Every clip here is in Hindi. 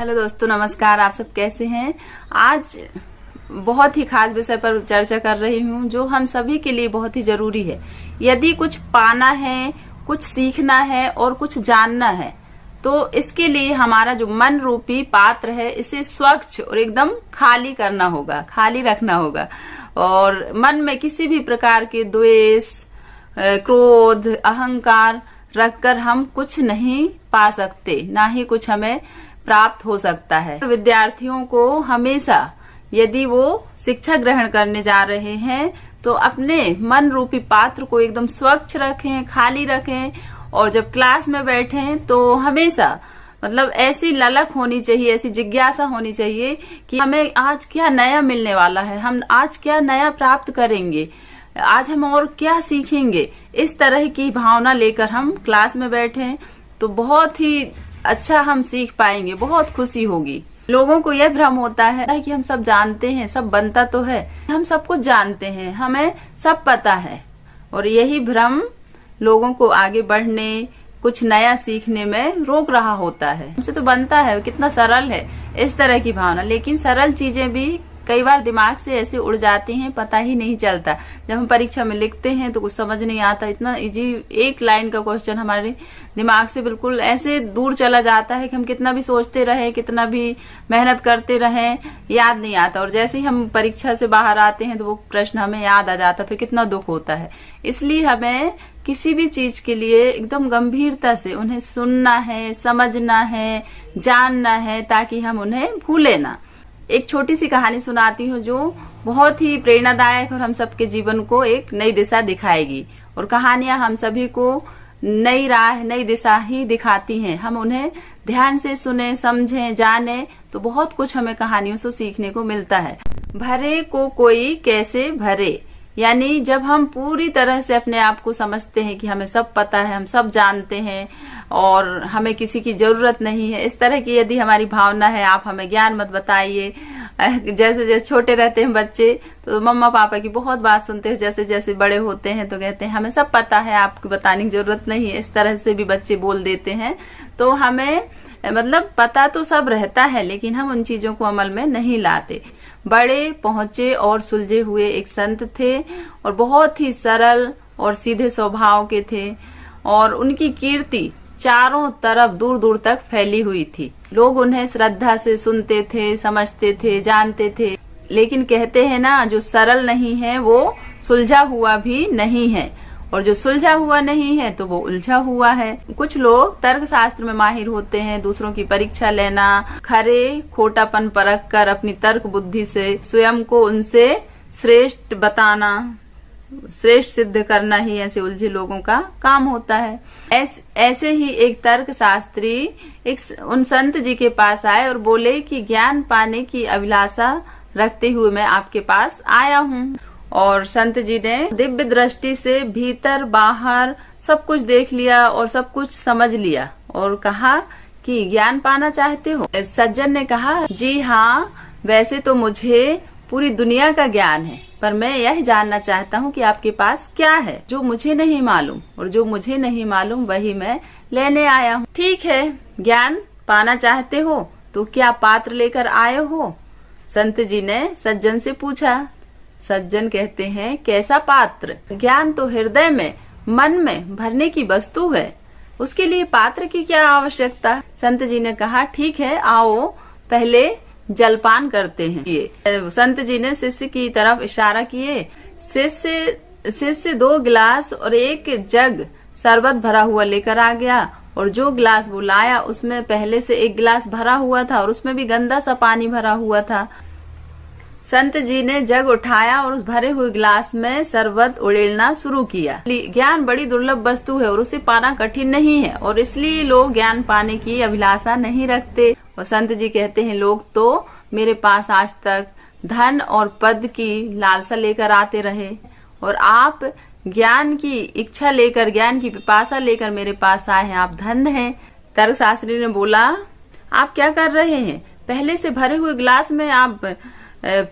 हेलो दोस्तों, नमस्कार। आप सब कैसे हैं? आज बहुत ही खास विषय पर चर्चा कर रही हूँ जो हम सभी के लिए बहुत ही जरूरी है। यदि कुछ पाना है, कुछ सीखना है और कुछ जानना है तो इसके लिए हमारा जो मन रूपी पात्र है इसे स्वच्छ और एकदम खाली करना होगा, खाली रखना होगा। और मन में किसी भी प्रकार के द्वेष, क्रोध, अहंकार रखकर हम कुछ नहीं पा सकते, ना ही कुछ हमें प्राप्त हो सकता है। विद्यार्थियों को हमेशा यदि वो शिक्षा ग्रहण करने जा रहे हैं तो अपने मन रूपी पात्र को एकदम स्वच्छ रखें, खाली रखें। और जब क्लास में बैठें तो हमेशा ऐसी ललक होनी चाहिए, ऐसी जिज्ञासा होनी चाहिए कि हमें आज क्या नया मिलने वाला है, हम आज क्या नया प्राप्त करेंगे, आज हम और क्या सीखेंगे। इस तरह की भावना लेकर हम क्लास में बैठें तो बहुत ही अच्छा हम सीख पाएंगे, बहुत खुशी होगी। लोगों को यह भ्रम होता है कि हम सब जानते हैं, सब बनता तो है, हम सब कुछ जानते हैं, हमें सब पता है। और यही भ्रम लोगों को आगे बढ़ने, कुछ नया सीखने में रोक रहा होता है। हमसे तो बनता है, कितना सरल है, इस तरह की भावना। लेकिन सरल चीजें भी कई बार दिमाग से ऐसे उड़ जाती हैं, पता ही नहीं चलता। जब हम परीक्षा में लिखते हैं तो कुछ समझ नहीं आता, इतना इजी एक लाइन का क्वेश्चन हमारे दिमाग से बिल्कुल ऐसे दूर चला जाता है कि हम कितना भी सोचते रहे, कितना भी मेहनत करते रहे, याद नहीं आता। और जैसे ही हम परीक्षा से बाहर आते हैं तो वो प्रश्न हमें याद आ जाता, फिर कितना दुख होता है। इसलिए हमें किसी भी चीज के लिए एकदम गंभीरता से उन्हें सुनना है, समझना है, जानना है, ताकि हम उन्हें भूले ना। एक छोटी सी कहानी सुनाती हूँ जो बहुत ही प्रेरणादायक और हम सबके जीवन को एक नई दिशा दिखाएगी। और कहानियां हम सभी को नई राह, नई दिशा ही दिखाती हैं। हम उन्हें ध्यान से सुने, समझें, जाने तो बहुत कुछ हमें कहानियों से सीखने को मिलता है। भरे को कोई कैसे भरे, यानी जब हम पूरी तरह से अपने आप को समझते हैं कि हमें सब पता है, हम सब जानते हैं और हमें किसी की जरूरत नहीं है, इस तरह की यदि हमारी भावना है, आप हमें ज्ञान मत बताइए। जैसे जैसे छोटे रहते हैं बच्चे तो मम्मा पापा की बहुत बात सुनते हैं, जैसे जैसे बड़े होते हैं तो कहते हैं हमें सब पता है, आपको बताने की जरूरत नहीं है। इस तरह से भी बच्चे बोल देते हैं। तो हमें पता तो सब रहता है लेकिन हम उन चीजों को अमल में नहीं लाते। बड़े, पहुंचे और सुलझे हुए एक संत थे और बहुत ही सरल और सीधे स्वभाव के थे। और उनकी कीर्ति चारों तरफ दूर दूर तक फैली हुई थी। लोग उन्हें श्रद्धा से सुनते थे, समझते थे, जानते थे। लेकिन कहते हैं ना, जो सरल नहीं है वो सुलझा हुआ भी नहीं है, और जो सुलझा हुआ नहीं है तो वो उलझा हुआ है। कुछ लोग तर्क शास्त्र में माहिर होते हैं, दूसरों की परीक्षा लेना, खरे खोटापन परख कर अपनी तर्क बुद्धि से स्वयं को उनसे श्रेष्ठ बताना, श्रेष्ठ सिद्ध करना ही ऐसे उलझे लोगों का काम होता है। ऐसे ही एक तर्क शास्त्री उन संत जी के पास आए और बोले कि ज्ञान पाने की अभिलाषा रखते हुए मैं आपके पास आया हूँ। और संत जी ने दिव्य दृष्टि से भीतर बाहर सब कुछ देख लिया और सब कुछ समझ लिया और कहा कि ज्ञान पाना चाहते हो? सज्जन ने कहा, जी हाँ, वैसे तो मुझे पूरी दुनिया का ज्ञान है, पर मैं यह जानना चाहता हूँ कि आपके पास क्या है जो मुझे नहीं मालूम, और जो मुझे नहीं मालूम वही मैं लेने आया हूँ। ठीक है, ज्ञान पाना चाहते हो तो क्या पात्र लेकर आए हो? संत जी ने सज्जन से पूछा। सज्जन कहते हैं, कैसा पात्र? ज्ञान तो हृदय में, मन में भरने की वस्तु है, उसके लिए पात्र की क्या आवश्यकता? संत जी ने कहा, ठीक है, आओ पहले जलपान करते हैं। ये संत जी ने शिष्य की तरफ इशारा किए। शिष्य 2 गिलास और 1 जग शरबत भरा हुआ लेकर आ गया। और जो गिलास वो लाया उसमें पहले से 1 गिलास भरा हुआ था और उसमें भी गंदा सा पानी भरा हुआ था। संत जी ने जग उठाया और उस भरे हुए गिलास में शरबत उड़ेलना शुरू किया। ज्ञान बड़ी दुर्लभ वस्तु है और उसे पाना कठिन नहीं है, और इसलिए लोग ज्ञान पाने की अभिलाषा नहीं रखते। और संत जी कहते हैं, लोग तो मेरे पास आज तक धन और पद की लालसा लेकर आते रहे, और आप ज्ञान की इच्छा लेकर, ज्ञान की पिपासा लेकर मेरे पास आए हैं, आप धन्य हैं। तर्कशास्त्री ने बोला, आप क्या कर रहे हैं? पहले से भरे हुए गिलास में आप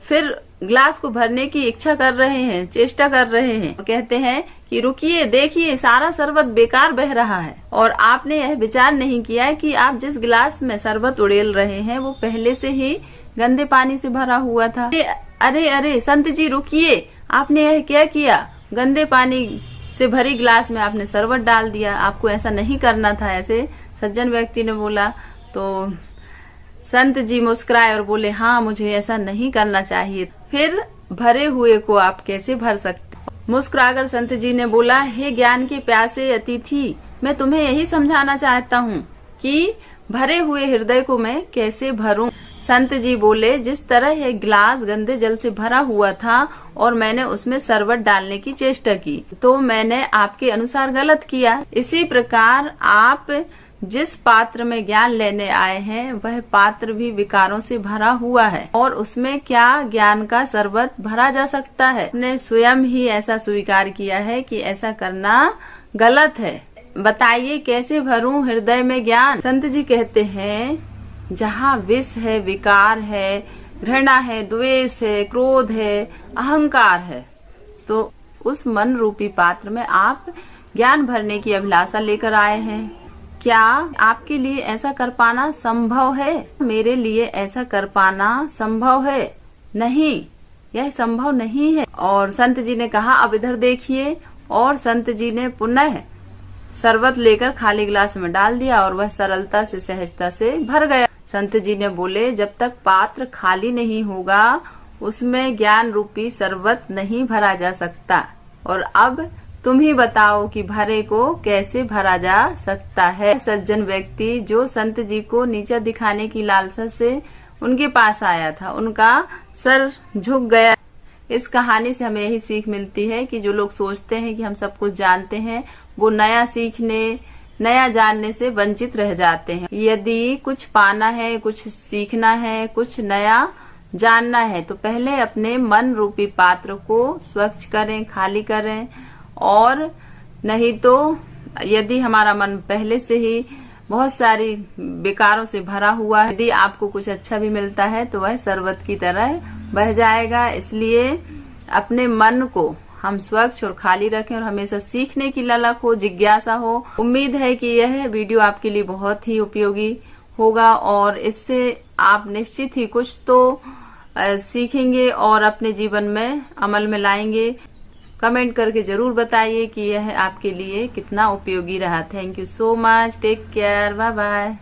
फिर ग्लास को भरने की इच्छा कर रहे हैं, चेष्टा कर रहे हैं, कहते हैं कि रुकिए, देखिए सारा शरबत बेकार बह रहा है। और आपने यह विचार नहीं किया है कि आप जिस गिलास में शरबत उड़ेल रहे हैं वो पहले से ही गंदे पानी से भरा हुआ था। अरे अरे संत जी रुकिए, आपने यह क्या किया? गंदे पानी से भरी गिलास में आपने शरबत डाल दिया, आपको ऐसा नहीं करना था। ऐसे सज्जन व्यक्ति ने बोला तो संत जी मुस्कुराए और बोले, हाँ मुझे ऐसा नहीं करना चाहिए। फिर भरे हुए को आप कैसे भर सकते? मुस्कुराकर संत जी ने बोला, हे ज्ञान के प्यासे अतिथि, मैं तुम्हें यही समझाना चाहता हूँ कि भरे हुए हृदय को मैं कैसे भरूं। संत जी बोले, जिस तरह यह गिलास गंदे जल से भरा हुआ था और मैंने उसमें शरबत डालने की चेष्टा की तो मैंने आपके अनुसार गलत किया। इसी प्रकार आप जिस पात्र में ज्ञान लेने आए हैं वह पात्र भी विकारों से भरा हुआ है और उसमें क्या ज्ञान का शरबत भरा जा सकता है? आपने स्वयं ही ऐसा स्वीकार किया है कि ऐसा करना गलत है। बताइए कैसे भरूं हृदय में ज्ञान? संत जी कहते हैं, जहाँ विष है, विकार है, घृणा है, द्वेष है, क्रोध है, अहंकार है, तो उस मन रूपी पात्र में आप ज्ञान भरने की अभिलाषा लेकर आए हैं। क्या आपके लिए ऐसा कर पाना संभव है? मेरे लिए ऐसा कर पाना संभव है? नहीं, यह संभव नहीं है। और संत जी ने कहा, अब इधर देखिए। और संत जी ने पुनः शरबत लेकर खाली गिलास में डाल दिया और वह सरलता से, सहजता से भर गया। संत जी ने बोले, जब तक पात्र खाली नहीं होगा उसमें ज्ञान रूपी शरबत नहीं भरा जा सकता। और अब तुम ही बताओ कि भरे को कैसे भरा जा सकता है। सज्जन व्यक्ति जो संत जी को नीचा दिखाने की लालसा से उनके पास आया था, उनका सर झुक गया। इस कहानी से हमें यही सीख मिलती है कि जो लोग सोचते हैं कि हम सब कुछ जानते हैं, वो नया सीखने, नया जानने से वंचित रह जाते हैं। यदि कुछ पाना है, कुछ सीखना है, कुछ नया जानना है, तो पहले अपने मन रूपी पात्र को स्वच्छ करें, खाली करें। और नहीं तो यदि हमारा मन पहले से ही बहुत सारी विकारों से भरा हुआ है, यदि आपको कुछ अच्छा भी मिलता है तो वह शरबत की तरह बह जाएगा। इसलिए अपने मन को हम स्वच्छ और खाली रखें और हमेशा सीखने की ललक हो, जिज्ञासा हो। उम्मीद है कि यह वीडियो आपके लिए बहुत ही उपयोगी होगा और इससे आप निश्चित ही कुछ तो सीखेंगे और अपने जीवन में अमल में लाएंगे। कमेंट करके जरूर बताइए कि यह आपके लिए कितना उपयोगी रहा। Thank you so much. Take care. Bye bye.